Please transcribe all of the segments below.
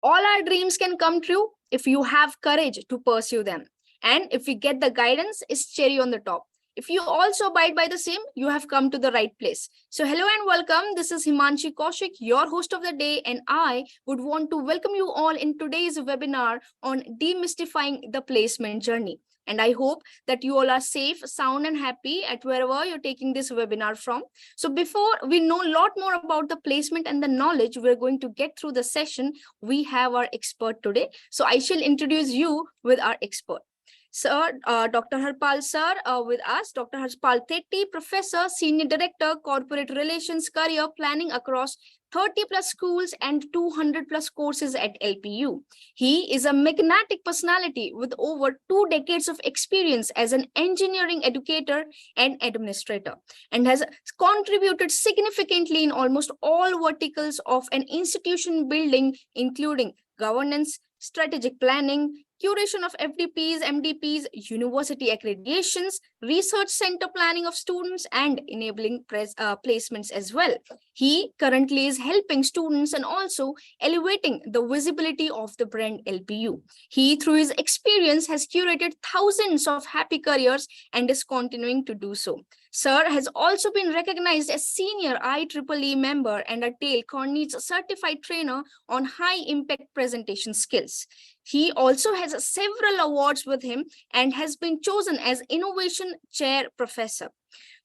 All our dreams can come true if you have courage to pursue them. And if we get the guidance, is cherry on the top. If you also abide by the same, you have come to the right place. So hello and welcome. This is Himanshi Kaushik, your host of the day, and I would want to welcome you all in today's webinar on demystifying the placement journey. And I hope that you all are safe, sound, and happy at wherever you're taking this webinar from. So before we know a lot more about the placement and the knowledge we're going to get through the session, we have our expert today. So I shall introduce you with our expert. Sir, Dr. Harpal sir with us, Dr. Harpal Tetti, Professor, Senior Director, Corporate Relations, Career Planning across 30 plus schools and 200 plus courses at LPU. He is a magnetic personality with over 2 decades of experience as an engineering educator and administrator, and has contributed significantly in almost all verticals of an institution building, including governance, strategic planning, curation of FDPs, MDPs, university accreditations, research center planning of students, and enabling placements as well. He currently is helping students and also elevating the visibility of the brand LPU. He, through his experience, has curated thousands of happy careers and is continuing to do so. Sir has also been recognized as senior IEEE member and a Dale Carnegie certified trainer on high impact presentation skills. He also has several awards with him and has been chosen as Innovation Chair Professor.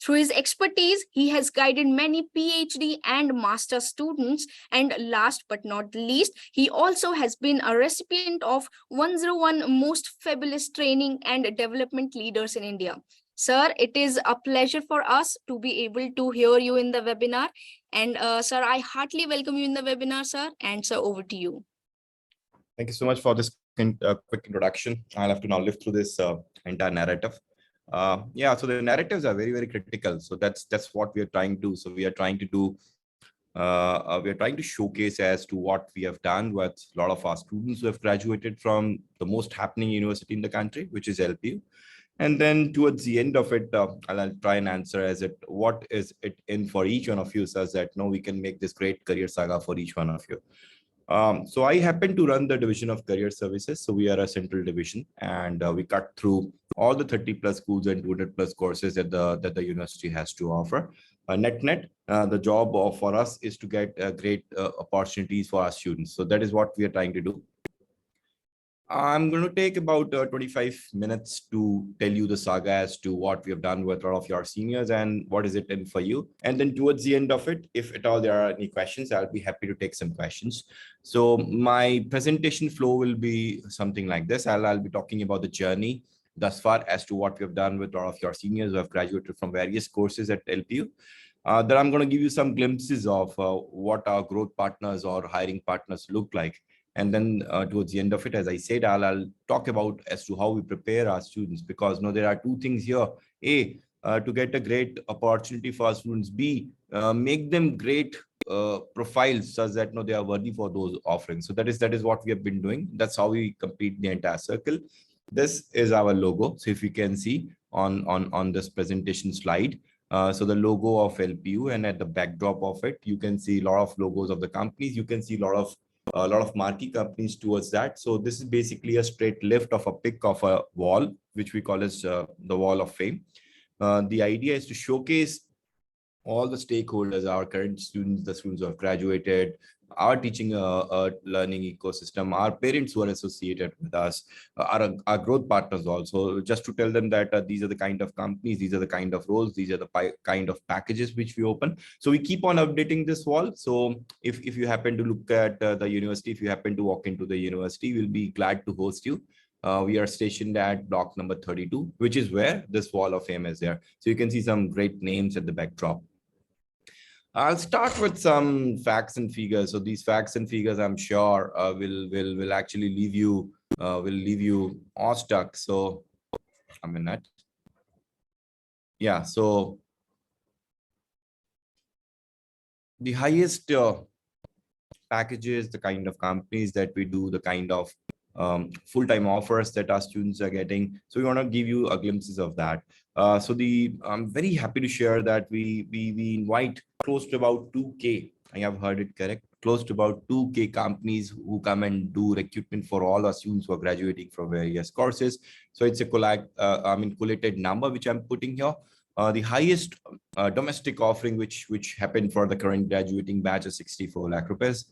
Through his expertise, he has guided many PhD and master students. And last but not least, he also has been a recipient of 101 Most Fabulous Training and Development Leaders in India. Sir, it is a pleasure for us to be able to hear you in the webinar. And sir, I heartily welcome you in the webinar, sir. And sir, over to you. Thank you so much for this quick introduction. I'll have to now live through this entire narrative. Yeah, so the narratives are very, very critical. So that's what we are trying to do. So we are trying to do, we are trying to showcase as to what we have done with a lot of our students who have graduated from the most happening university in the country, which is LPU. And then towards the end of it, I'll try and answer as it, what is it in for each one of you, such that no, we can make this great career saga for each one of you. So I happen to run the division of career services. So we are a central division, and we cut through all the 30 plus schools and 200 plus courses that the university has to offer. Net, the job for us is to get great opportunities for our students. So that is what we are trying to do. I'm going to take about 25 minutes to tell you the saga as to what we have done with all of your seniors and what is it in for you. And then towards the end of it, if at all there are any questions, I'll be happy to take some questions. So my presentation flow will be something like this. I'll be talking about the journey thus far as to what we have done with all of your seniors who have graduated from various courses at LPU. Then I'm going to give you some glimpses of what our growth partners or hiring partners look like. And then towards the end of it, as I said, I'll talk about as to how we prepare our students, because there are two things here. A, to get a great opportunity for our students. B, make them great profiles such that they are worthy for those offerings. So that is what we have been doing. That's how we complete the entire circle. This is our logo. So if you can see on this presentation slide, so the logo of LPU, and at the backdrop of it, you can see a lot of logos of the companies. You can see a lot of marquee companies towards that. So this is basically a straight lift of a pic of a wall, which we call as the wall of fame. The idea is to showcase all the stakeholders, our current students, the students who have graduated, our teaching learning ecosystem, our parents who are associated with us, our growth partners also, just to tell them that these are the kind of companies, these are the kind of roles, these are the kind of packages which we open. So we keep on updating this wall. So if you happen to look at the university, if you happen to walk into the university, we'll be glad to host you. We are stationed at block number 32, which is where this wall of fame is there. So you can see some great names at the backdrop. I'll start with some facts and figures. So these facts and figures, I'm sure, will actually leave you awestruck. So a minute. Yeah. So the highest packages, the kind of companies that we do, the kind of full-time offers that our students are getting. So we want to give you a glimpses of that. I'm very happy to share that we invite close to about 2K I have heard it correct. Close to about 2K companies who come and do recruitment for all our students who are graduating from various courses. So it's a collated number which I'm putting here. The highest domestic offering which happened for the current graduating batch is 64 lakh rupees.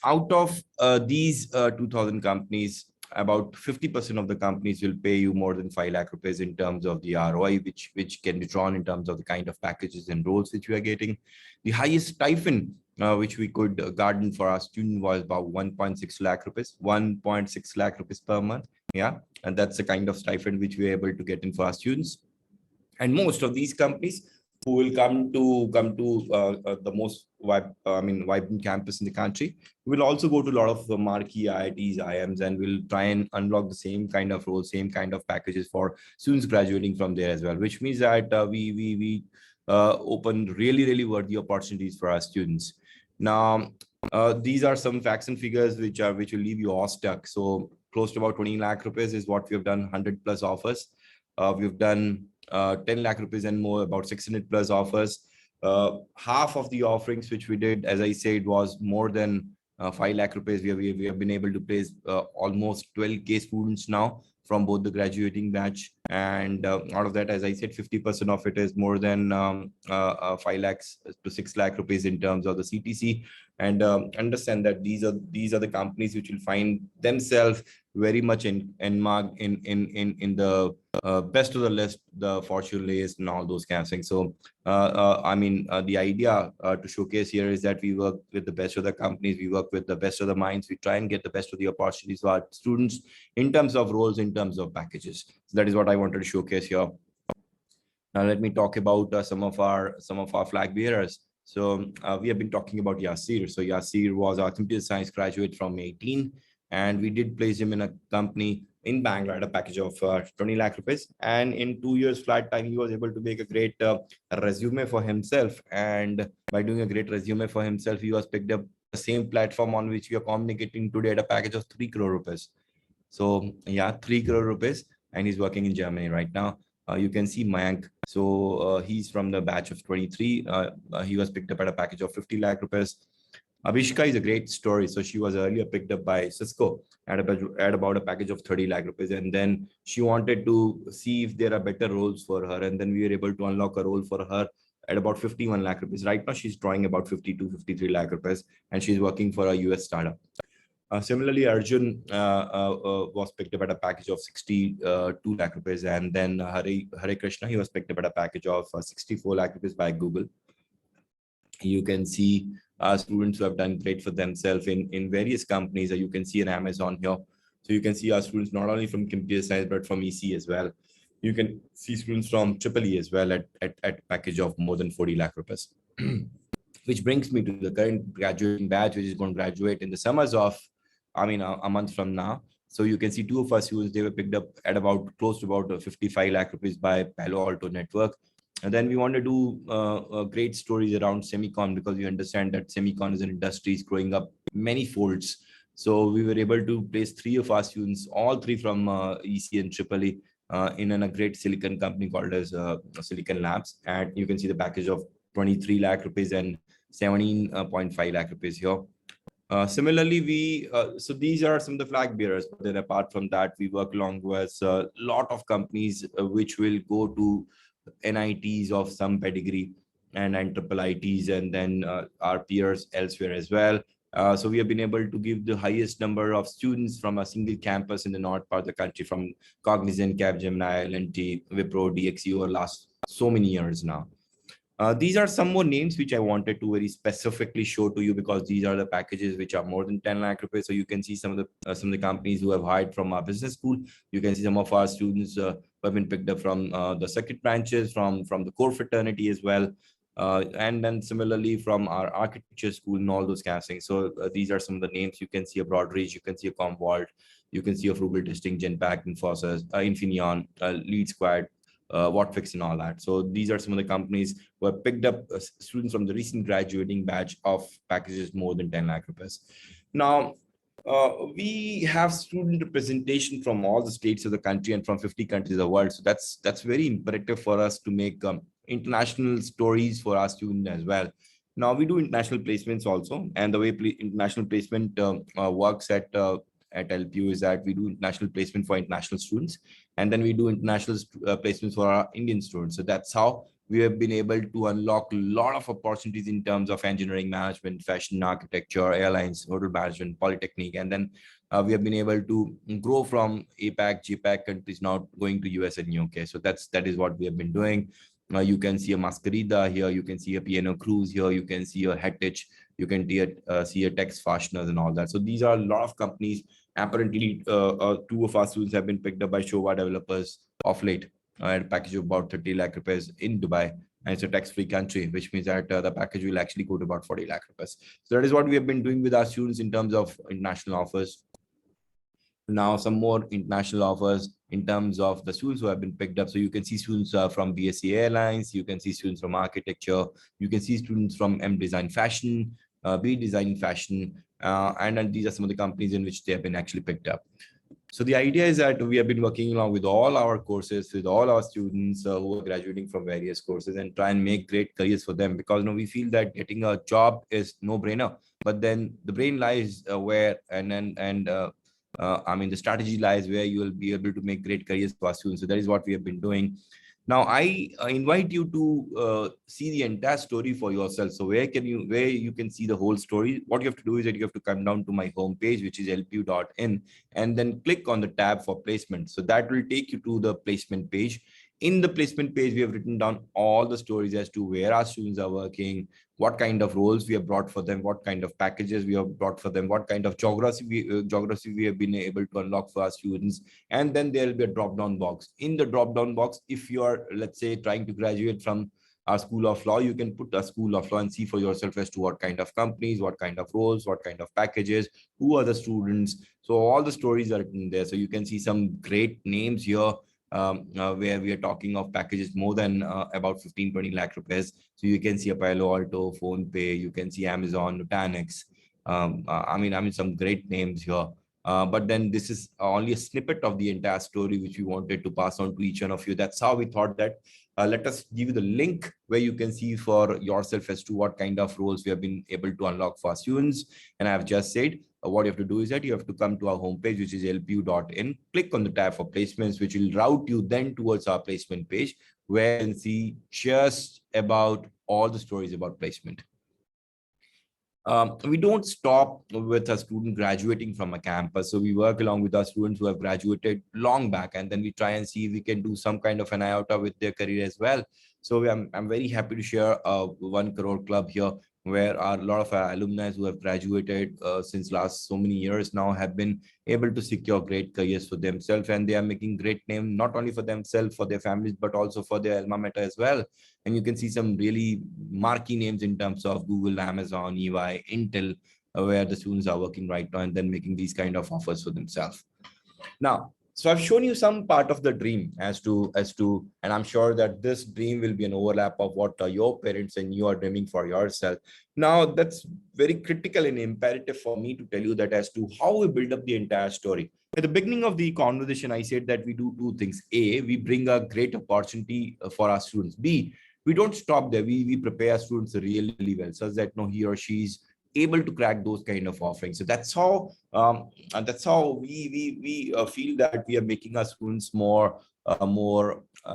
Out of these 2000 companies, about 50% of the companies will pay you more than 5 lakh rupees in terms of the ROI, which can be drawn in terms of the kind of packages and roles which we are getting. The highest stipend which we could garden for our student was about 1.6 lakh rupees, 1.6 lakh rupees per month. Yeah, and that's the kind of stipend which we are able to get in for our students. And most of these companies who will come to the most vibrant campus in the country will also go to a lot of marquee IITs, IIMs, and will try and unlock the same kind of roles, same kind of packages for students graduating from there as well. Which means that we open really worthy opportunities for our students. Now, these are some facts and figures which will leave you awestruck. So close to about 20 lakh rupees is what we have done, 100 plus offers. We've done 10 lakh rupees and more, about 600 plus offers. Half of the offerings which we did, as I said, was more than 5 lakh rupees. We have been able to place almost 12K students now from both the graduating batch. And out of that, as I said, 50% of it is more than 5 lakhs to 6 lakh rupees in terms of the CTC. And understand that these are the companies which will find themselves very much in the best of the list, the Fortune list and all those kind of things. So the idea to showcase here is that we work with the best of the companies, we work with the best of the minds, we try and get the best of the opportunities for our students in terms of roles, in terms of packages. So that is what I wanted to showcase here. Now let me talk about some of our flag bearers. So we have been talking about Yasir. So Yasir was our computer science graduate from 18, and we did place him in a company in Bangalore at a package of 20 lakh rupees. And in 2 years flat time, he was able to make a great resume for himself. And by doing a great resume for himself, he was picked up the same platform on which we are communicating today at a package of 3 crore rupees. So yeah, 3 crore rupees, and he's working in Germany right now. You can see Mayank. So he's from the batch of 23. He was picked up at a package of 50 lakh rupees. Abhishka is a great story. So she was earlier picked up by Cisco at about a package of 30 lakh rupees. And then she wanted to see if there are better roles for her. And then we were able to unlock a role for her at about 51 lakh rupees. Right now, she's drawing about 52, 53 lakh rupees, and she's working for a US startup. Similarly, Arjun was picked up at a package of 62 lakh rupees, and then Hare Krishna, he was picked up at a package of 64 lakh rupees by Google. You can see students who have done great for themselves in various companies. You can see an Amazon here. So you can see our students not only from computer science, but from EC as well. You can see students from EEE as well at package of more than 40 lakh rupees. Which brings me to the current graduating batch, which is going to graduate in the summers of, a month from now. So you can see two of our students, they were picked up at about close to about 55 lakh rupees by Palo Alto Network. And then we want to do great stories around semicon, because we understand that semicon as an industry is growing up many folds. So we were able to place 3 of our students, all 3 from EC and EEE, in a great silicon company called as Silicon Labs. And you can see the package of 23 lakh rupees and 17.5 lakh rupees here. Similarly, so these are some of the flag bearers, but then apart from that, we work along with a lot of companies which will go to NITs of some pedigree and IIITs, and then our peers elsewhere as well. So we have been able to give the highest number of students from a single campus in the north part of the country, from Cognizant, Capgemini, L&T, Wipro, DXC over last so many years now. These are some more names which I wanted to very specifically show to you, because these are the packages which are more than 10 lakh rupees. So you can see some of the companies who have hired from our business school. You can see some of our students who have been picked up from the circuit branches, from the core fraternity as well. And then similarly from our architecture school and all those kind of things. So these are some of the names. You can see a Broadridge, you can see a Commvault, you can see a Frugal Testing, Genpact, Infosys, Infineon, Lead Squad, Whatfix and all that. So these are some of the companies who have picked up students from the recent graduating batch of packages more than 10 lakh rupees. Now, we have student representation from all the states of the country and from 50 countries of the world. So that's very imperative for us to make international stories for our students as well. Now we do international placements also, and the way international placement works at LPU is that we do international placement for international students, and then we do international placements for our Indian students. So that's how we have been able to unlock a lot of opportunities in terms of engineering management, fashion architecture, airlines, hotel management, polytechnic, and then we have been able to grow from APAC, GPAC countries now going to US and UK. So that is what we have been doing. You can see a Masquerada here, you can see a Piano Cruise here, you can see a Hettich, you can see a Tex Fasteners and all that. So these are a lot of companies. Apparently, two of our students have been picked up by Showa developers of late at a package of about 30 lakh rupees in Dubai. And it's a tax-free country, which means that the package will actually go to about 40 lakh rupees. So that is what we have been doing with our students in terms of international offers. Now some more international offers in terms of the students who have been picked up. So you can see students from BSc Airlines, you can see students from architecture, you can see students from M Design Fashion, B Design Fashion, and these are some of the companies in which they have been actually picked up. So the idea is that we have been working along with all our courses, with all our students who are graduating from various courses, and try and make great careers for them, because we feel that getting a job is no brainer, but then the brain lies where I mean, the strategy lies where you will be able to make great careers for our students. So that is what we have been doing. Now, I invite you to see the entire story for yourself. So where you can see the whole story? What you have to do is that you have to come down to my homepage, which is lpu.in, and then click on the tab for placement. So that will take you to the placement page. In the placement page, we have written down all the stories as to where our students are working, what kind of roles we have brought for them, what kind of packages we have brought for them, what kind of geography we have been able to unlock for our students. And then there will be a drop down box. In the drop down box, if you are, let's say, trying to graduate from our School of Law, you can put a School of Law and see for yourself as to what kind of companies, what kind of roles, what kind of packages, who are the students. So all the stories are written there. So you can see some great names here, where we are talking of packages more than about 15-20 lakh rupees. So you can see a Palo Alto, PhonePe, you can see Amazon, Nutanix. I mean, some great names here. But then this is only a snippet of the entire story which we wanted to pass on to each one of you. That's how we thought that let us give you the link where you can see for yourself as to what kind of roles we have been able to unlock for students. And I've just said, what you have to do is that you have to come to our homepage, which is lpu.in, click on the tab for placements, which will route you then towards our placement page, where you can see just about all the stories about placement. We don't stop with a student graduating from a campus. So we work along with our students who have graduated long back, and then we try and see if we can do some kind of an iota with their career as well. So I'm very happy to share a 1 crore club here, where a lot of our alumni who have graduated since last so many years now have been able to secure great careers for themselves, and they are making great name not only for themselves, for their families, but also for their alma mater as well. And you can see some really marquee names in terms of Google, Amazon, EY, Intel, where the students are working right now and then making these kind of offers for themselves. Now, so I've shown you some part of the dream as to, and I'm sure that this dream will be an overlap of what your parents and you are dreaming for yourself. Now, that's very critical and imperative for me to tell you that as to how we build up the entire story. At the beginning of the conversation, I said that we do two things. A, we bring a great opportunity for our students. B, we don't stop there. We prepare our students really, really well, such that he or she is able to crack those kind of offerings. So that's how we feel that we are making our students more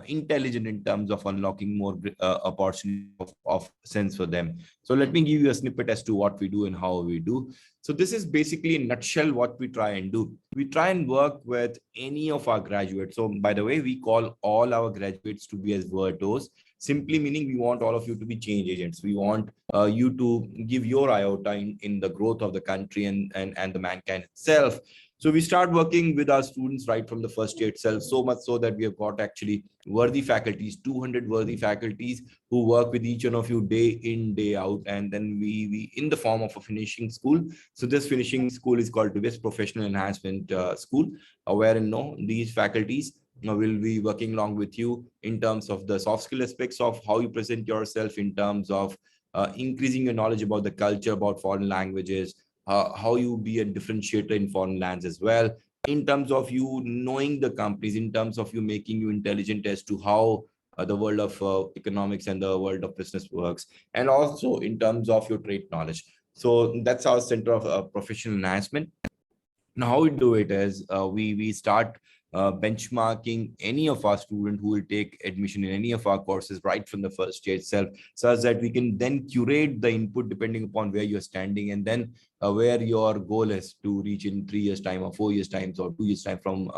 intelligent in terms of unlocking more opportunity of sense for them. So let me give you a snippet as to what we do and how we do. So this is basically in a nutshell what we try and do. We try and work with any of our graduates. So by the way, we call all our graduates to be as virtuos, simply meaning we want all of you to be change agents. We want you to give your iota in the growth of the country and the mankind itself. So we start working with our students right from the first year itself, so much so that we have got actually worthy faculties, 200 worthy faculties who work with each one of you day in, day out. And then we in the form of a finishing school. So this finishing school is called the Professional Enhancement School, wherein these faculties will be working along with you in terms of the soft skill aspects of how you present yourself, in terms of increasing your knowledge about the culture, about foreign languages, how you be a differentiator in foreign lands as well, in terms of you knowing the companies, in terms of you making you intelligent as to how the world of economics and the world of business works, and also in terms of your trade knowledge. So that's our center of professional enhancement. Now, how we do it is we start benchmarking any of our student who will take admission in any of our courses right from the first year itself, such that we can then curate the input depending upon where you're standing, and then where your goal is to reach in 3 years time or 4 years time or 2 years time from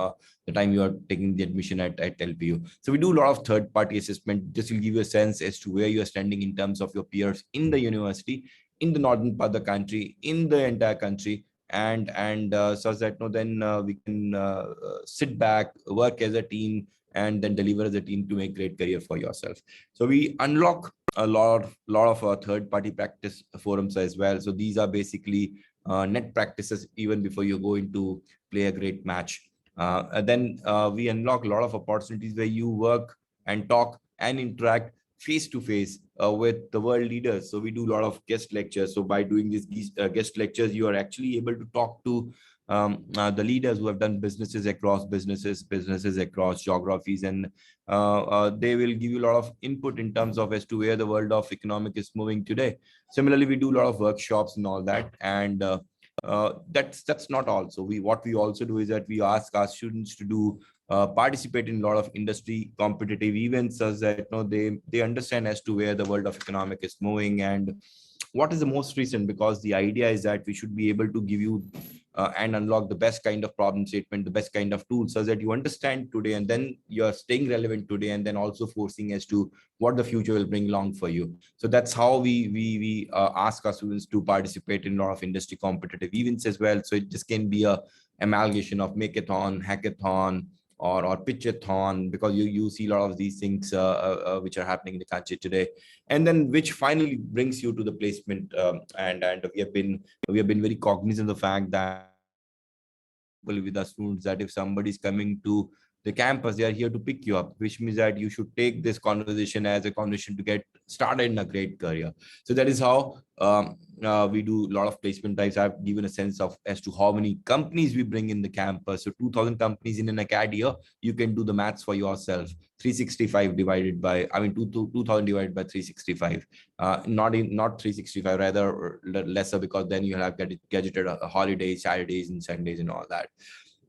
the time you are taking the admission at LPU. So we do a lot of third party assessment. This will give you a sense as to where you are standing in terms of your peers in the university, in the northern part of the country, in the entire country, and such that then we can sit back, work as a team, and then deliver as a team to make great career for yourself. So we unlock a lot of third party practice forums as well. So these are basically net practices even before you go into play a great match. And then we unlock a lot of opportunities where you work and talk and interact face to face with the world leaders. So we do a lot of guest lectures. So by doing these guest lectures, you are actually able to talk to the leaders who have done businesses across geographies, and they will give you a lot of input in terms of as to where the world of economic is moving today. Similarly, we do a lot of workshops and all that, and that's not all. So what we also do is that we ask our students to do participate in a lot of industry competitive events, such that they understand as to where the world of economic is moving and what is the most recent, because the idea is that we should be able to give you and unlock the best kind of problem statement, the best kind of tools, so that you understand today and then you're staying relevant today, and then also forcing as to what the future will bring along for you. So that's how we ask our students to participate in a lot of industry competitive events as well. So it just can be a amalgamation of makeathon, hackathon, or pitchathon, because you see a lot of these things which are happening in the country today, and then which finally brings you to the placement. And we have been very cognizant of the fact that with our students, that if somebody is coming to the campus, they are here to pick you up, which means that you should take this conversation as a conversation to get started in a great career. So that is how we do a lot of placement drives. I've given a sense of as to how many companies we bring in the campus. So 2,000 companies in an academy. You can do the maths for yourself. 365 divided by, 2,000 divided by 365. Not 365, rather lesser, because then you have gadgeted holidays, Saturdays, and Sundays, and all that.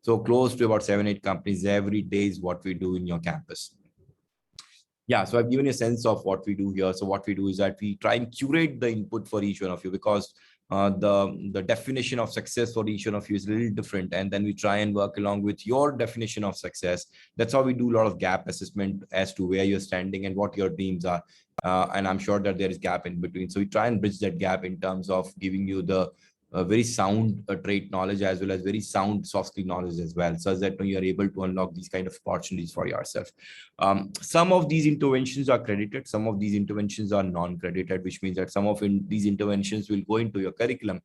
So close to about 7-8 companies every day is what we do in your campus. Yeah, so I've given you a sense of what we do here. So what we do is that we try and curate the input for each one of you, because the definition of success for each one of you is a little different, and then we try and work along with your definition of success. That's how we do a lot of gap assessment as to where you're standing and what your dreams are. And I'm sure that there is gap in between. So we try and bridge that gap in terms of giving you the very sound trait knowledge as well as very sound soft skill knowledge as well, so that you are able to unlock these kind of opportunities for yourself. Some of these interventions are credited, some of these interventions are non-credited, which means that some of these interventions will go into your curriculum.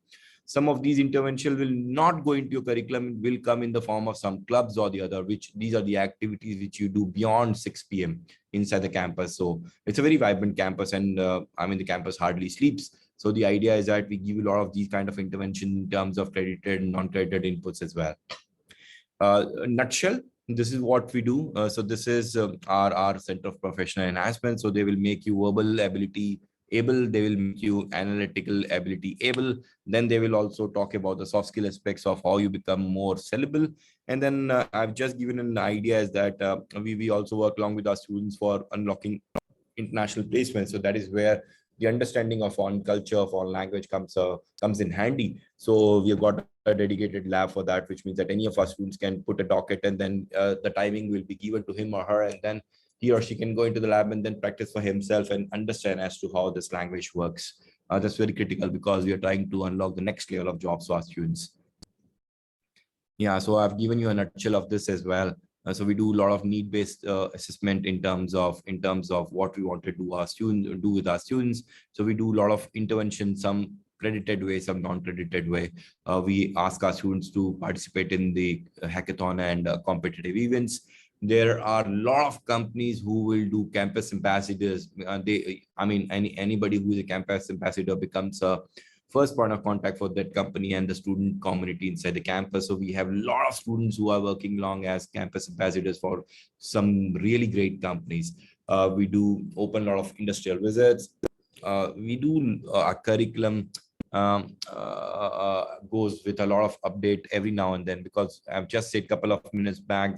Some of these interventions will not go into your curriculum, will come in the form of some clubs or the other, which these are the activities which you do beyond 6 p.m. inside the campus. So it's a very vibrant campus, and the campus hardly sleeps. So the idea is that we give a lot of these kind of intervention in terms of credited and non-credited inputs as well. Nutshell, this is what we do. So this is our Center of Professional Enhancement. So they will make you verbal ability able, they will make you analytical ability able. Then they will also talk about the soft skill aspects of how you become more sellable. And then I've just given an idea is that we also work along with our students for unlocking international placement. So that is where the understanding of foreign culture, foreign language comes in handy. So we have got a dedicated lab for that, which means that any of our students can put a docket, and then the timing will be given to him or her, and then he or she can go into the lab and then practice for himself and understand as to how this language works. That's very critical, because we are trying to unlock the next level of jobs for our students. Yeah, so I've given you a nutshell of this as well. So we do a lot of need-based assessment in terms of what we want to do with our students. So we do a lot of intervention, some credited way, some non-credited way. We ask our students to participate in the hackathon and competitive events. There are a lot of companies who will do campus ambassadors. Anybody who is a campus ambassador becomes a first point of contact for that company and the student community inside the campus. So we have a lot of students who are working along as campus ambassadors for some really great companies. We do open a lot of industrial visits. We do our curriculum goes with a lot of update every now and then, because I've just said a couple of minutes back,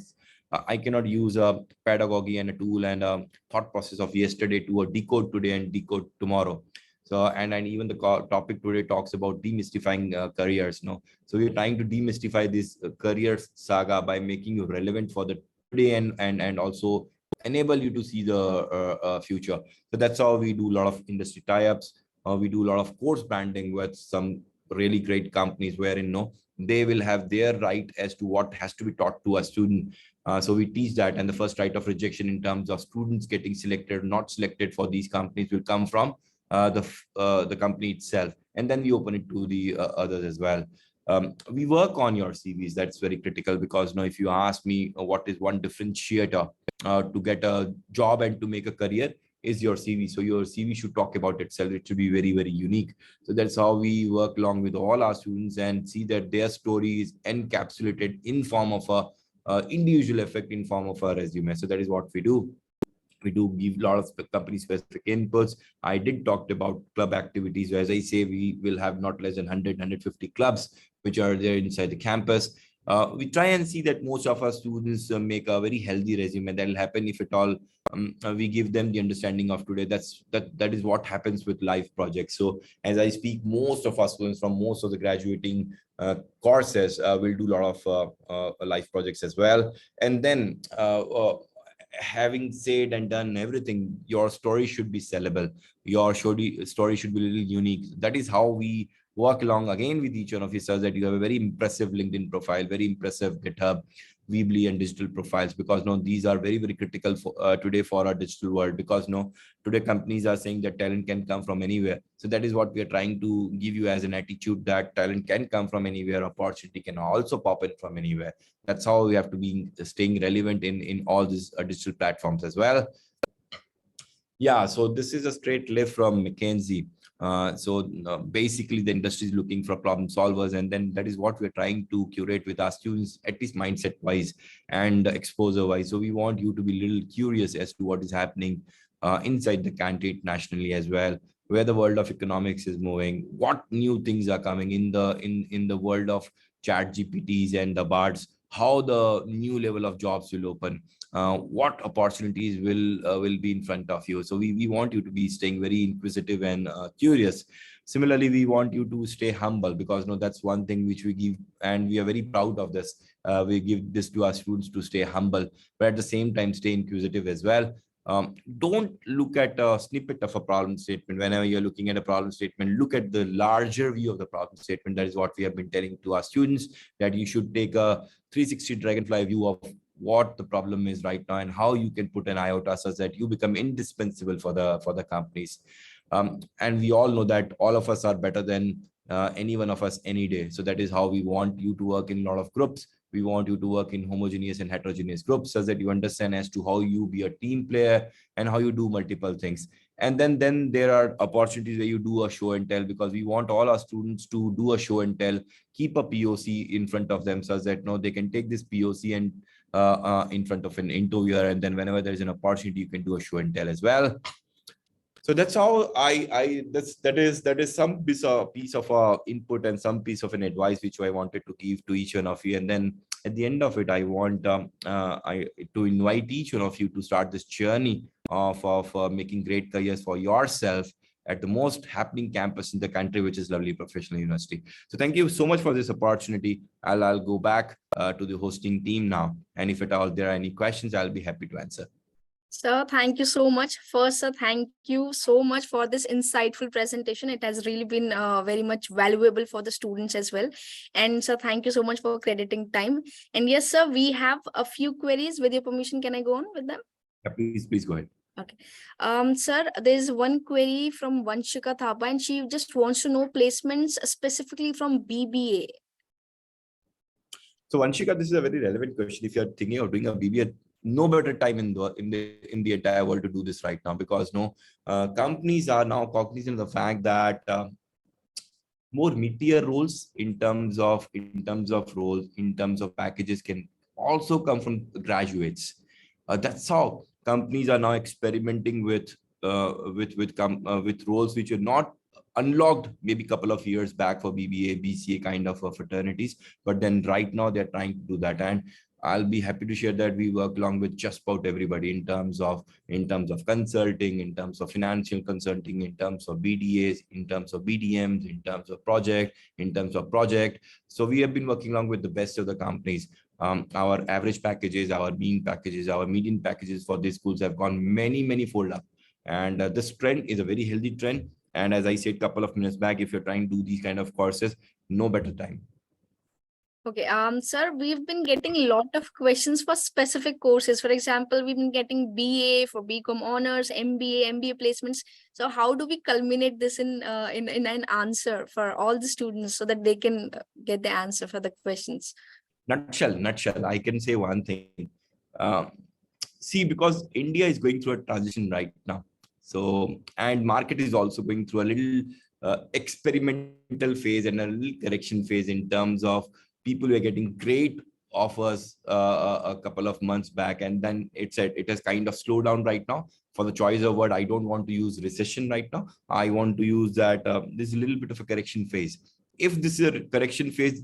I cannot use a pedagogy and a tool and a thought process of yesterday to a decode today and decode tomorrow. So, and even the topic today talks about demystifying careers. No, so we're trying to demystify this career saga by making you relevant for the today and also enable you to see the future. So that's how we do a lot of industry tie-ups. We do a lot of course branding with some really great companies wherein they will have their right as to what has to be taught to a student. So we teach that, and the first right of rejection in terms of students getting selected or not selected for these companies will come from the company itself, and then we open it to the others as well. We work on your CVs. That's very critical, because if you ask me what is one differentiator to get a job and to make a career, is your CV. So your CV should talk about itself. It should be very, very unique. So that's how we work along with all our students and see that their story is encapsulated in form of a individual effect, in form of a resume. So that is what we do. We do give a lot of company specific inputs. I did talk about club activities. As I say, we will have not less than 150 clubs which are there inside the campus. We try and see that most of our students make a very healthy resume. That will happen if at all we give them the understanding of today. That is what happens with life projects. So as I speak, most of our students from most of the graduating courses will do a lot of life projects as well. And then having said and done everything, your story should be sellable. Your story should be a little unique. That is how we work along again with each one of you, so that you have a very impressive LinkedIn profile, very impressive GitHub, Weebly and digital profiles, because these are very, very critical for today for our digital world, because today companies are saying that talent can come from anywhere. So that is what we are trying to give you as an attitude, that talent can come from anywhere, opportunity can also pop in from anywhere. That's how we have to be staying relevant in all these digital platforms as well. Yeah, so this is a straight lift from McKinsey. Basically the industry is looking for problem solvers, and then that is what we're trying to curate with our students, at least mindset wise and exposure wise. So we want you to be a little curious as to what is happening inside the country nationally as well, where the world of economics is moving, what new things are coming in the world of chat GPTs and the bards, how the new level of jobs will open, what opportunities will be in front of you. So we want you to be staying very inquisitive and curious. Similarly, we want you to stay humble, because that's one thing which we give, and we are very proud of this. We give this to our students, to stay humble, but at the same time stay inquisitive as well. Don't look at a snippet of a problem statement. Whenever you're looking at a problem statement, look at the larger view of the problem statement. That is what we have been telling to our students, that you should take a 360 dragonfly view of what the problem is right now and how you can put an iota such that you become indispensable for the companies. And we all know that all of us are better than any one of us any day. So that is how we want you to work in a lot of groups. We want you to work in homogeneous and heterogeneous groups, so that you understand as to how you be a team player and how you do multiple things. And then there are opportunities where you do a show and tell, because we want all our students to do a show and tell, keep a POC in front of them, so that they can take this POC and in front of an interviewer, and then whenever there is an opportunity, you can do a show and tell as well. So that's how that is some piece of input and some piece of an advice which I wanted to give to each one of you. And then at the end of it, I want to invite each one of you to start this journey of making great careers for yourself at the most happening campus in the country, which is Lovely Professional University. So thank you so much for this opportunity. I'll go back to the hosting team now, and if at all there are any questions, I'll be happy to answer. Sir, thank you so much. First, sir, thank you so much for this insightful presentation. It has really been very much valuable for the students as well. And sir, thank you so much for crediting time. And yes, sir, we have a few queries. With your permission, can I go on with them? Yeah, please go ahead. Okay. Sir, there's one query from Vanshika Thapa, and she just wants to know placements specifically from BBA. So Vanshika, this is a very relevant question. If you're thinking of doing a BBA, no better time in the entire world to do this right now, because companies are now cognizant of the fact that more meatier roles in terms of roles, in terms of packages, can also come from graduates. That's how companies are now experimenting with roles which are not unlocked maybe a couple of years back for BBA, BCA kind of fraternities, but then right now they're trying to do that. And I'll be happy to share that we work along with just about everybody in terms of consulting, in terms of financial consulting, in terms of BDAs, in terms of BDMs, in terms of project. So we have been working along with the best of the companies. Our average packages, our mean packages, our median packages for these schools have gone many fold up. And this trend is a very healthy trend. And as I said a couple of minutes back, if you're trying to do these kind of courses, no better time. Okay, sir, we've been getting a lot of questions for specific courses. For example, we've been getting BA for BCom honors, MBA placements. So how do we culminate this in an answer for all the students so that they can get the answer for the questions? Nutshell, I can say one thing. See, because India is going through a transition right now. So, and market is also going through a little experimental phase and a little correction phase in terms of people were getting great offers a couple of months back, and then it has kind of slowed down right now. For the choice of word, I don't want to use recession right now. I want to use that there's a little bit of a correction phase. If this is a correction phase,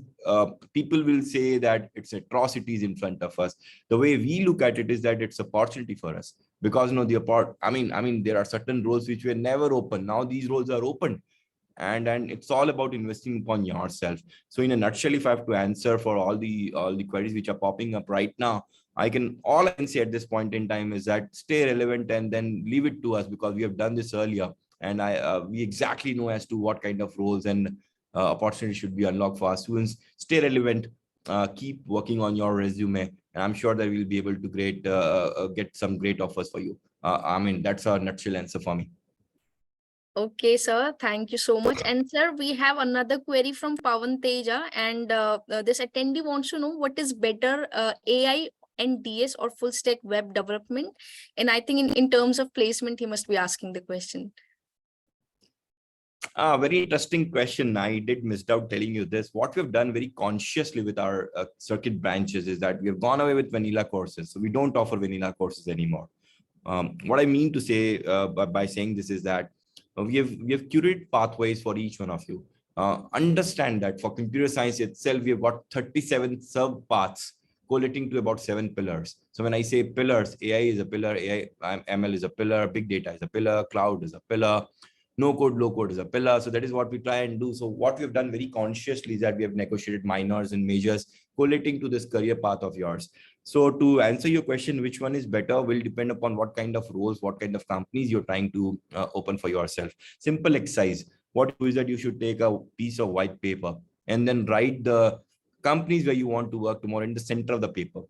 people will say that it's atrocities in front of us. The way we look at it is that it's opportunity for us, because I mean there are certain roles which were never open. Now these roles are open, and it's all about investing upon yourself. So in a nutshell, if I have to answer for all the queries which are popping up right now, all I can say at this point in time is that stay relevant and then leave it to us, because we have done this earlier, and we exactly know as to what kind of roles and opportunities should be unlocked for our students. Stay relevant, keep working on your resume, and I'm sure that we'll be able to get some great offers for you. I mean, that's a nutshell answer for me. Okay, sir. Thank you so much. And sir, we have another query from Pawan Teja, and this attendee wants to know what is better, AI and DS or full stack web development. And I think in terms of placement, he must be asking the question. Very interesting question. I did miss out telling you this. What we've done very consciously with our circuit branches is that we have gone away with vanilla courses. So we don't offer vanilla courses anymore. What I mean to say by saying this is that we have curated pathways for each one of you. Understand that for computer science itself, we have got 37 sub paths collating to about 7 pillars. So when I say pillars, AI is a pillar, ML is a pillar, big data is a pillar, cloud is a pillar, no code, low code is a pillar. So that is what we try and do. So what we've done very consciously is that we have negotiated minors and majors collating to this career path of yours. So to answer your question, which one is better will depend upon what kind of roles, what kind of companies you're trying to open for yourself. Simple exercise. What you do is that you should take a piece of white paper and then write the companies where you want to work tomorrow in the center of the paper.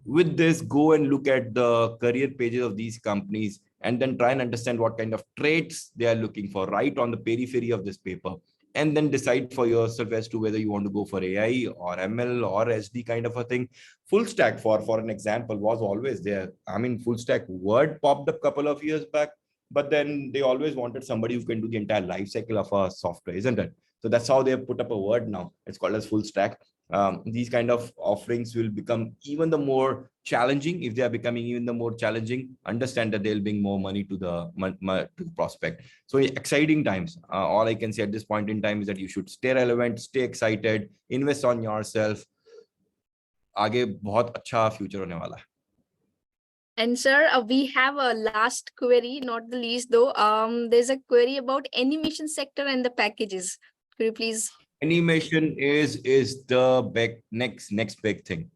With this, go and look at the career pages of these companies and then try and understand what kind of traits they are looking for right on the periphery of this paper, and then decide for yourself as to whether you want to go for AI or ML or SD kind of a thing. Full stack, for an example, was always there. I mean, full stack word popped up a couple of years back, but then they always wanted somebody who can do the entire life cycle of a software, isn't it? So that's how they have put up a word now. It's called as full stack. These kind of offerings will become even the more challenging. If they are becoming even the more challenging, understand that they'll bring more money to the prospect. So exciting times. All I can say at this point in time is that you should stay relevant, stay excited, invest on yourself. आगे बहुत अच्छा future होने वाला है. And sir, we have a last query, not the least though. There's a query about animation sector and the packages. Could you please? Animation is the next big thing,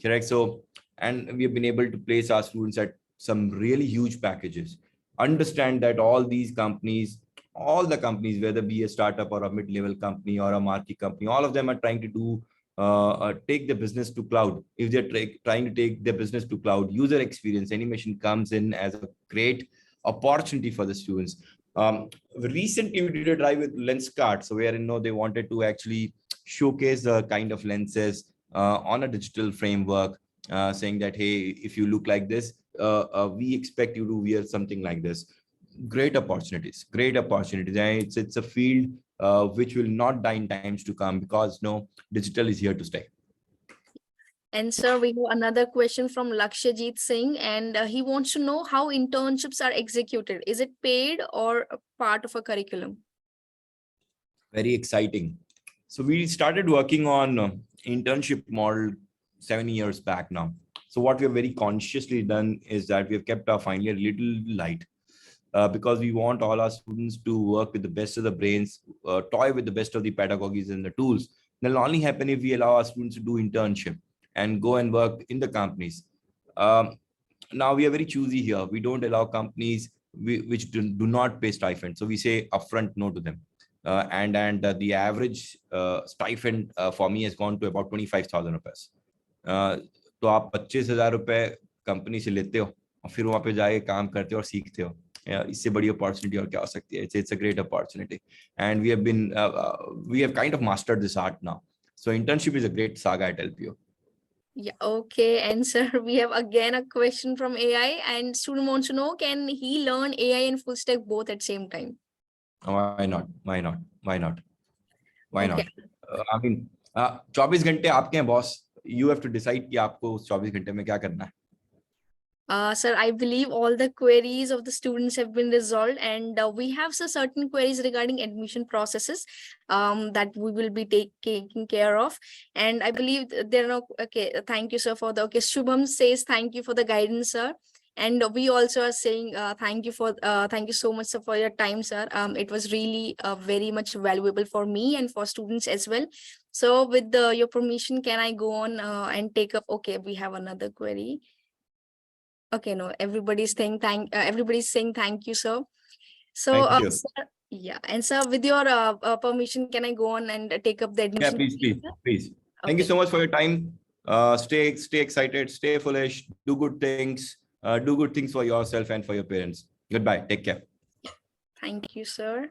correct? So, and we've been able to place our students at some really huge packages. Understand that all these companies, all the companies, whether be a startup or a mid-level company or a marquee company, all of them are trying to do take the business to cloud. If they're trying to take their business to cloud, user experience animation comes in as a great opportunity for the students. Recently we did a drive with Lenskart, so where they wanted to actually showcase the kind of lenses on a digital framework, saying that, hey, if you look like this, we expect you to wear something like this. Great opportunities. And it's a field which will not die in times to come, because digital is here to stay. And sir, we have another question from Lakshajit Singh, and he wants to know how internships are executed. Is it paid or a part of a curriculum? Very exciting. So we started working on internship model 7 years back now. So what we have very consciously done is that we have kept our final year a little light, because we want all our students to work with the best of the brains, toy with the best of the pedagogies and the tools. That'll only happen if we allow our students to do internship and go and work in the companies. Now we are very choosy here. We don't allow companies which do not pay stipend. So we say upfront no to them. And the average stipend for me has gone to about 25,000 rupees. तो आप 25,000 रुपए company से लेते हो और फिर वहां पे जाके काम करते हो और सीखते हो. इससे बड़ी अपॉर्चुनिटी और क्या हो सकती है? It's a great opportunity, and we have kind of mastered this art now. So internship is a great saga at LPU. Yeah, okay. And sir, we have again a question from AI, and student wants to know, can he learn AI and full stack both at same time? Why not? Why not? Why not? Why Okay. not? I mean, 24 घंटे आपके हैं boss. You have to decide कि आपको उस 24 घंटे में क्या करना है. Sir, I believe all the queries of the students have been resolved, and we have certain queries regarding admission processes that we will be taking care of. And I believe there are no, okay, thank you, sir, for the, okay, Shubham says thank you for the guidance, sir. And we also are saying thank you so much, sir, for your time, sir. It was really very much valuable for me and for students as well. So with your permission, can I go on and take up, okay, we have another query. Okay, no, everybody's saying thank you, sir. So, Thank you. sir, yeah, and sir, with your permission, can I go on and take up the Yeah, admission? please. Thank you so much for your time. Stay excited, stay foolish, do good things for yourself and for your parents. Goodbye. Take care. Thank you, sir.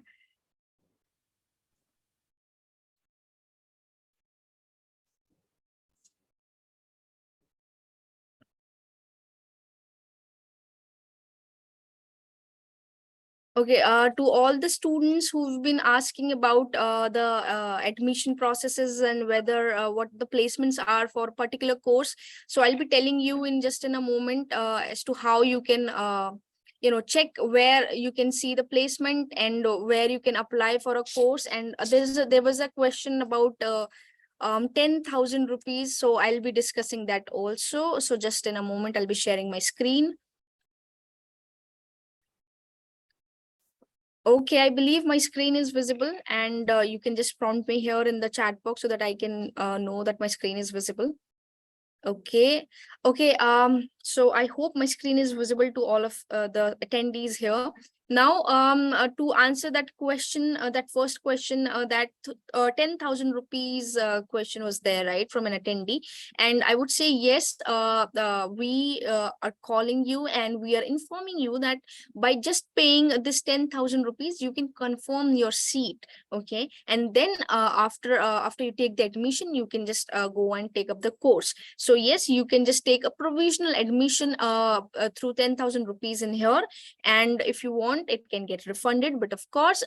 Okay, to all the students who've been asking about the admission processes and whether what the placements are for a particular course, so I'll be telling you in just in a moment as to how you can check where you can see the placement and where you can apply for a course. And there was a question about 10,000 rupees, so I'll be discussing that also. So just in a moment, I'll be sharing my screen. Okay, I believe my screen is visible, and you can just prompt me here in the chat box so that I can know that my screen is visible. Okay. So I hope my screen is visible to all of the attendees here. Now, to answer that question, that first question, that 10,000 rupees question was there, right, from an attendee. And I would say, yes, we are calling you and we are informing you that by just paying this 10,000 rupees, you can confirm your seat. Okay. And then after you take the admission, you can just go and take up the course. So yes, you can just take a provisional admission through 10,000 rupees in here. And if you want, it can get refunded. But of course,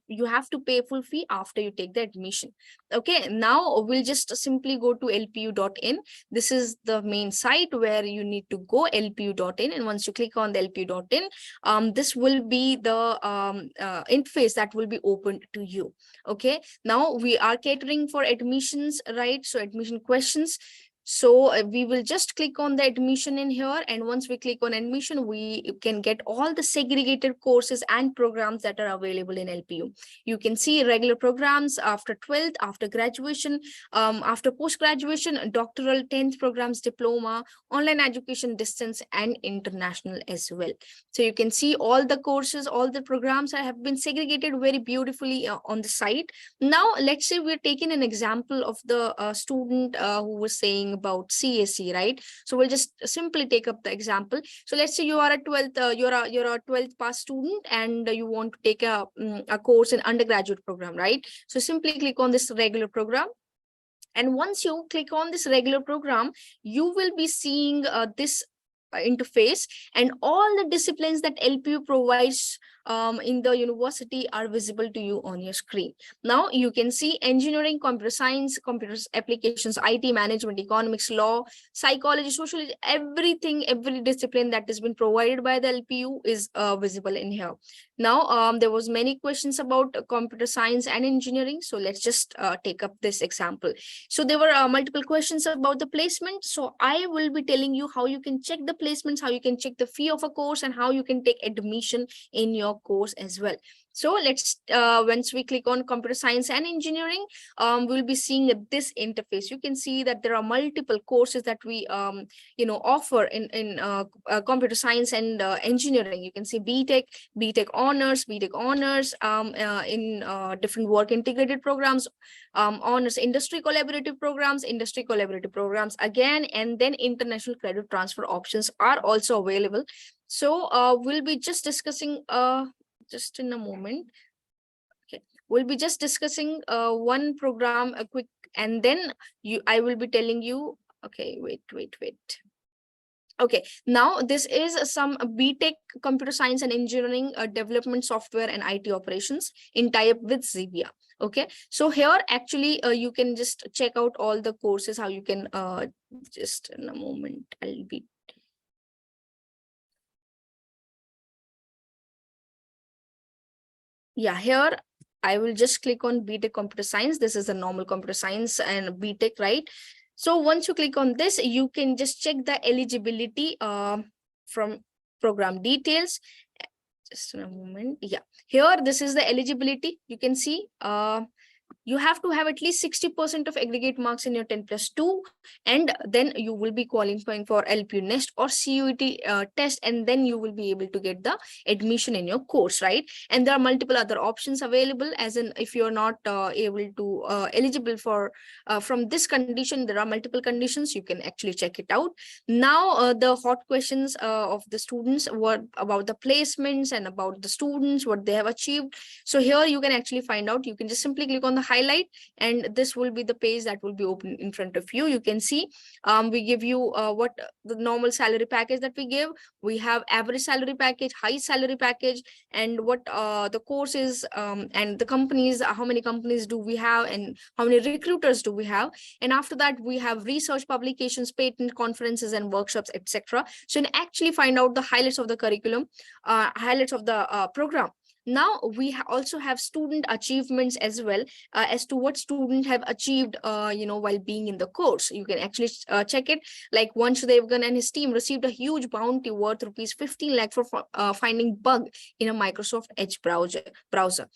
you have to pay full fee after you take the admission. Okay, now we'll just simply go to lpu.in. This is the main site where you need to go, lpu.in. And once you click on the lpu.in, this will be the interface that will be opened to you. Okay, now we are catering for admissions, right? So admission questions. So we will just click on the admission in here, and once we click on admission, we can get all the segregated courses and programs that are available in LPU. You can see regular programs after 12th, after graduation, after post-graduation, doctoral, 10th programs, diploma, online education, distance, and international as well. So you can see all the courses, all the programs have been segregated very beautifully on the site. Now, let's say we're taking an example of the student who was saying about CAC, right? So we'll just simply take up the example. So let's say you are a 12th, you're a 12th pass student, and you want to take a course in undergraduate program, right? So simply click on this regular program. And once you click on this regular program, you will be seeing this interface, and all the disciplines that LPU provides in the university are visible to you on your screen. Now you can see engineering, computer science, computer applications, IT, management, economics, law, psychology, sociology, everything, every discipline that has been provided by the LPU is visible in here. Now, there was many questions about computer science and engineering. So let's just take up this example. So there were multiple questions about the placement. So I will be telling you how you can check the placements, how you can check the fee of a course, and how you can take admission in your course as well. So let's, once we click on computer science and engineering, we'll be seeing this interface. You can see that there are multiple courses that we, offer in computer science and engineering. You can see BTech, BTech honors, in different work integrated programs, honors industry collaborative programs again, and then international credit transfer options are also available. So we'll be just discussing just in a moment. Okay, we'll be just discussing one program a quick, and then I will be telling you. Okay, wait. Okay, now this is some BTech computer science and engineering development software and IT operations in tie-up with Xebia. Okay, so here actually you can just check out all the courses, how you can just in a moment. Yeah, here I will just click on BTech computer science. This is a normal computer science and BTech, right? So once you click on this, you can just check the eligibility from program details. Just in a moment. Yeah, here this is the eligibility. You can see you have to have at least 60% of aggregate marks in your 10+2, and then you will be qualifying for LPU Nest or CUET test, and then you will be able to get the admission in your course, right? And there are multiple other options available, as in if you're not able to eligible for from this condition, there are multiple conditions. You can actually check it out. Now the hot questions of the students were about the placements and about the students, what they have achieved. So here you can actually find out. You can just simply click on the highlight, and this will be the page that will be open in front of you. You can see we give you what the normal salary package that we give. We have average salary package, high salary package, and what the course is, and the companies, how many companies do we have, and how many recruiters do we have. And after that, we have research publications, patent conferences and workshops, etc. So you can actually find out the highlights of the curriculum, highlights of the program. Now we also have student achievements as well, as to what students have achieved while being in the course. You can actually check it, like Vanshudevgan and his team received a huge bounty worth rupees 15 lakh for finding bug in a Microsoft Edge browser.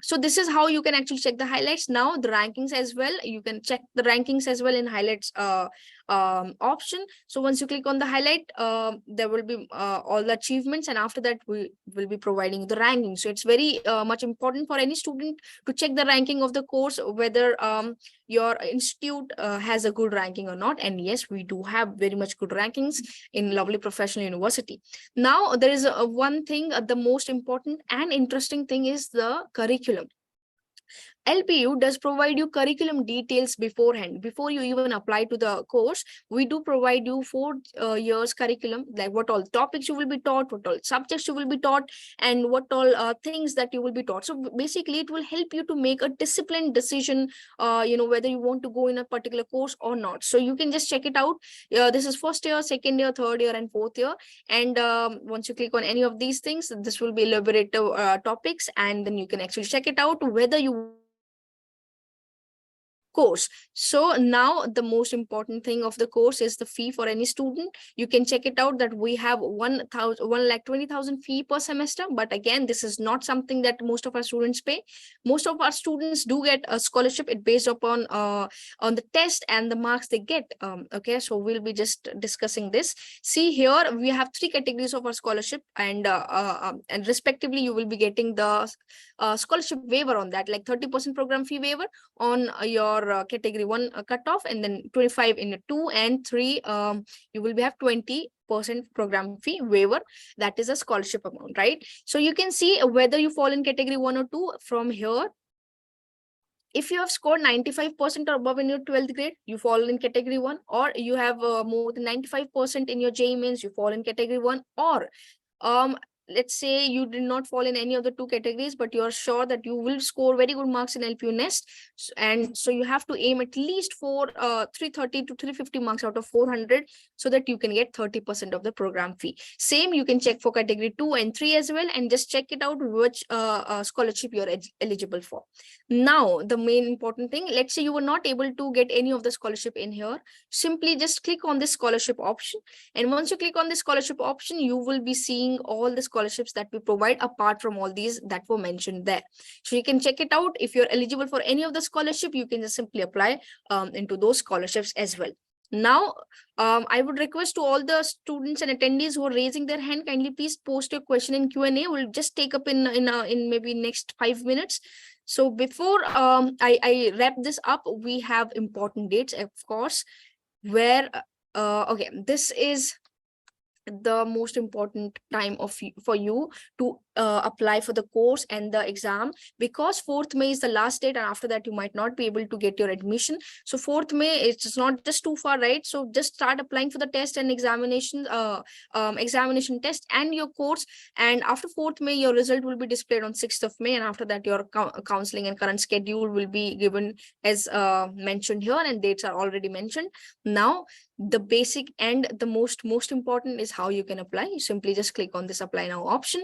So this is how you can actually check the highlights. Now the rankings as well, you can check the rankings as well in highlights option. So once you click on the highlight, there will be all the achievements, and after that we will be providing the ranking. So it's very much important for any student to check the ranking of the course, whether your institute has a good ranking or not. And yes, we do have very much good rankings in Lovely Professional University. Now there is one thing, the most important and interesting thing is the curriculum. LPU does provide you curriculum details beforehand. Before you even apply to the course, we do provide you 4 years curriculum, like what all topics you will be taught, what all subjects you will be taught, and what all things that you will be taught. So basically, it will help you to make a disciplined decision, whether you want to go in a particular course or not. So you can just check it out. This is first year, second year, third year, and fourth year. And once you click on any of these things, this will be elaborative topics, and then you can actually check it out whether you course. So now the most important thing of the course is the fee for any student. You can check it out that we have 1,20,000 fee per semester. But again, this is not something that most of our students pay. Most of our students do get a scholarship. It based upon on the test and the marks they get. Okay, so we'll be just discussing this. See here, we have 3 categories of our scholarship, and respectively, you will be getting the scholarship waiver on that, like 30% program fee waiver on your category 1 cutoff, and then 25 in 2 and 3 you will have 20% program fee waiver. That is a scholarship amount, right? So you can see whether you fall in category 1 or 2 from here. If you have scored 95% or above in your 12th grade, you fall in category 1, or you have more than 95% in your JEE Mains, you fall in category 1, or let's say you did not fall in any of the two categories, but you're sure that you will score very good marks in LPU Nest. And so you have to aim at least for 330 to 350 marks out of 400, so that you can get 30% of the program fee. Same, you can check for category 2 and 3 as well, and just check it out which scholarship you're eligible for. Now, the main important thing, let's say you were not able to get any of the scholarship in here, simply just click on this scholarship option. And once you click on the scholarship option, you will be seeing all the scholarships that we provide apart from all these that were mentioned there. So you can check it out. If you're eligible for any of the scholarship, you can just simply apply into those scholarships as well. Now, I would request to all the students and attendees who are raising their hand, kindly please post your question in Q&A. We'll just take up in maybe next 5 minutes. So before I wrap this up, we have important dates, of course, where okay, this is the most important time for you to apply for the course and the exam, because 4th May is the last date, and after that you might not be able to get your admission. So 4th May, it's not just too far, right? So just start applying for the test and examination test and your course, and after 4th May your result will be displayed on 6th of May, and after that your counseling and current schedule will be given as mentioned here, and dates are already mentioned. Now, the basic and the most important is how you can apply. You simply just click on this apply now option,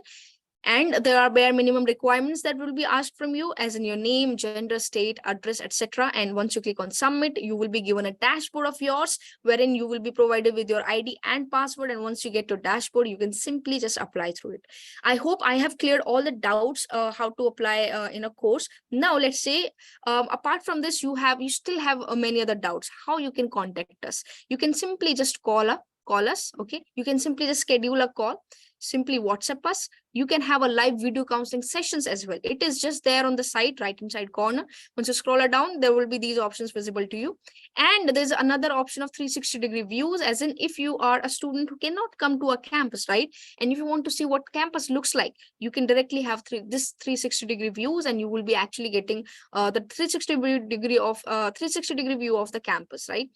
and there are bare minimum requirements that will be asked from you, as in your name, gender, state, address, etc. And once you click on submit, you will be given a dashboard of yours, wherein you will be provided with your ID and password. And once you get your dashboard, you can simply just apply through it. I hope I have cleared all the doubts how to apply in a course. Now, let's say apart from this, you still have many other doubts. How you can contact us? You can simply just call us. Okay, you can simply just schedule a call, simply WhatsApp us. You can have a live video counseling sessions as well. It is just there on the site, right inside corner. Once you scroll it down, there will be these options visible to you. And there's another option of 360-degree views, as in if you are a student who cannot come to a campus, right? And if you want to see what campus looks like, you can directly have this 360-degree views, and you will be actually getting the 360-degree view of the campus, right?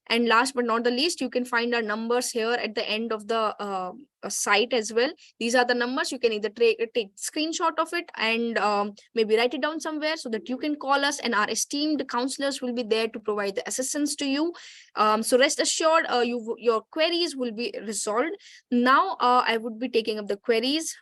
And last but not the least, you can find our numbers here at the end of the site as well. These are the numbers. You can either take screenshot of it and maybe write it down somewhere so that you can call us, and our esteemed counselors will be there to provide the assistance to you. So rest assured, your queries will be resolved. Now, I would be taking up the queries.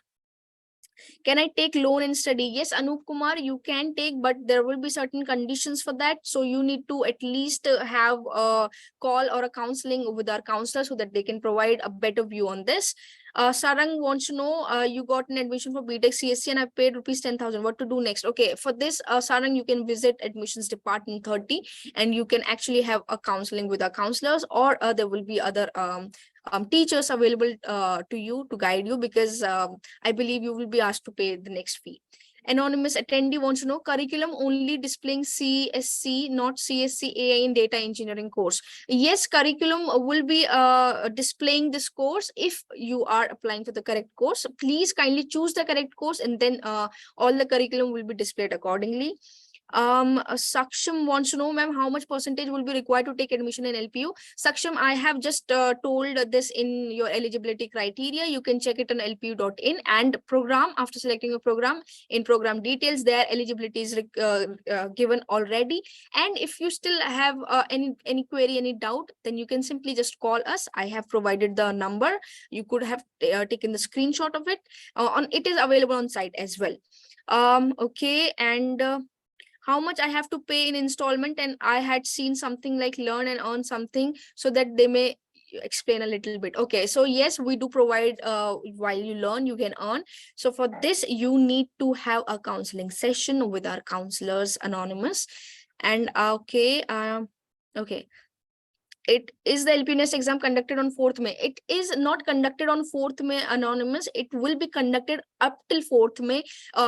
Can I take loan and study? Yes, Anup Kumar, you can take, but there will be certain conditions for that. So you need to at least have a call or a counseling with our counselor so that they can provide a better view on this. Sarang wants to know, you got an admission for BTech CSC and I paid rupees 10,000. What to do next? Okay, for this, Sarang, you can visit admissions department 30 and you can actually have a counseling with our counselors, or there will be other teachers available to you to guide you, because I believe you will be asked to pay the next fee. Anonymous attendee wants to know, curriculum only displaying CSC, not CSC AI in data engineering course. Yes, curriculum will be displaying this course if you are applying for the correct course. Please kindly choose the correct course, and then all the curriculum will be displayed accordingly. Saksham wants to know, ma'am, how much percentage will be required to take admission in LPU? Saksham, I have just told this in your eligibility criteria. You can check it on lpu.in and program. After selecting a program, in program details, their eligibility is given already. And if you still have any query, any doubt, then you can simply just call us. I have provided the number. You could have taken the screenshot of it. It is available on site as well. Okay, and how much I have to pay in installment, and I had seen something like learn and earn something, so that they may explain a little bit. Okay, so yes, we do provide while you learn, you can earn. So for this, you need to have a counseling session with our counselors, Anonymous. And okay, it is the LPU Nest exam conducted on 4th May. It is not conducted on 4th May, Anonymous. It will be conducted up till 4th May.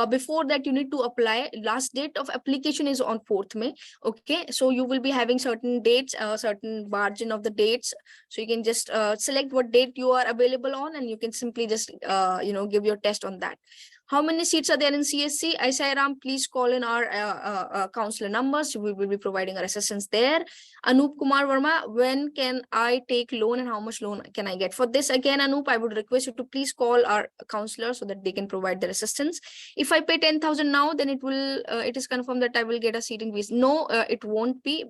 Before that, you need to apply. Last date of application is on 4th May. Okay, so you will be having certain dates, certain margin of the dates. So you can just select what date you are available on, and you can simply just give your test on that. How many seats are there in CSC? I say, Ram, please call in our counselor numbers. We will be providing our assistance there. Anup Kumar Verma, when can I take loan and how much loan can I get? For this, again, Anup, I would request you to please call our counselor so that they can provide their assistance. If I pay 10,000 now, then it is confirmed that I will get a seating fees. No, it won't be.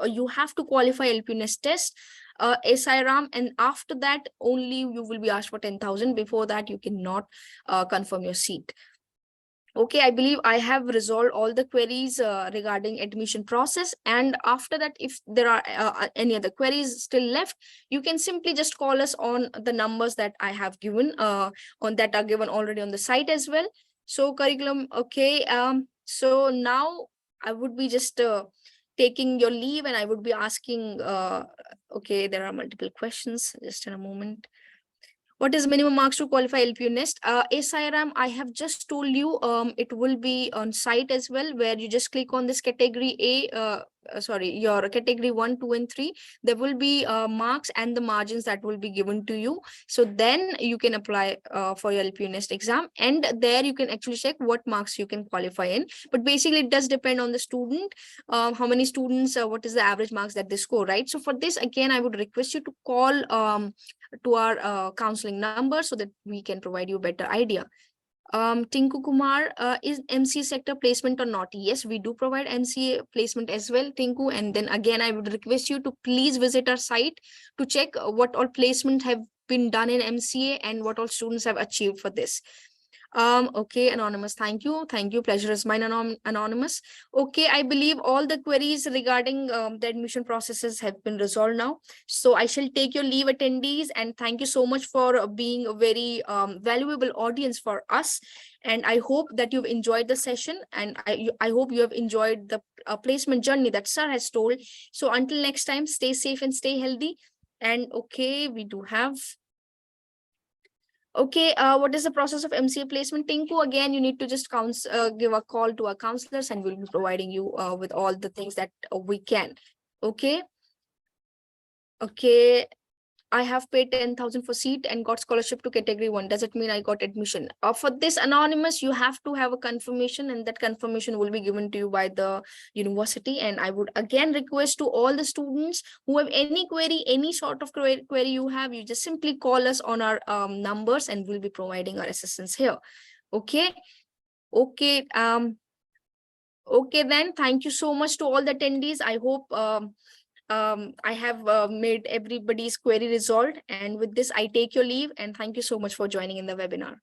You have to qualify LPU Nest test, SIRAM, and after that only you will be asked for 10,000. Before that, you cannot confirm your seat. Okay, I believe I have resolved all the queries regarding admission process. And after that, if there are any other queries still left, you can simply just call us on the numbers that I have given on that are given already on the site as well. So curriculum, okay. So now I would be just taking your leave and I would be asking, okay, there are multiple questions. Just in a moment. What is minimum marks to qualify LPU Nest? SIRAM, I have just told you, it will be on site as well, where you just click on this category A, your category 1, 2, and 3. There will be marks and the margins that will be given to you. So then you can apply for your LPU Nest exam, and there you can actually check what marks you can qualify in. But basically, it does depend on the student, how many students, what is the average marks that they score, right? So for this, again, I would request you to call to our counseling number so that we can provide you a better idea. Tinku Kumar, is MCA sector placement or not? Yes, we do provide MCA placement as well, Tinku. And then again, I would request you to please visit our site to check what all placement have been done in MCA and what all students have achieved for this. Okay, Anonymous, thank you. Pleasure is mine, Anonymous. Okay, I believe all the queries regarding the admission processes have been resolved now. So I shall take your leave, attendees, and thank you so much for being a very valuable audience for us. And I hope that you've enjoyed the session, and I hope you have enjoyed the placement journey that Sir has told. So until next time, stay safe and stay healthy. And okay, we do have... Okay, what is the process of MCA placement? Tinku, again, you need to just give a call to our counselors and we'll be providing you with all the things that we can. Okay. Okay. I have paid 10,000 for seat and got scholarship to category 1. Does it mean I got admission? For this, Anonymous, you have to have a confirmation, and that confirmation will be given to you by the university. And I would again request to all the students who have any query, any sort of query you have, you just simply call us on our numbers and we'll be providing our assistance here. Okay. Okay. Okay, then thank you so much to all the attendees. I hope I have made everybody's query resolved. And with this, I take your leave and thank you so much for joining in the webinar.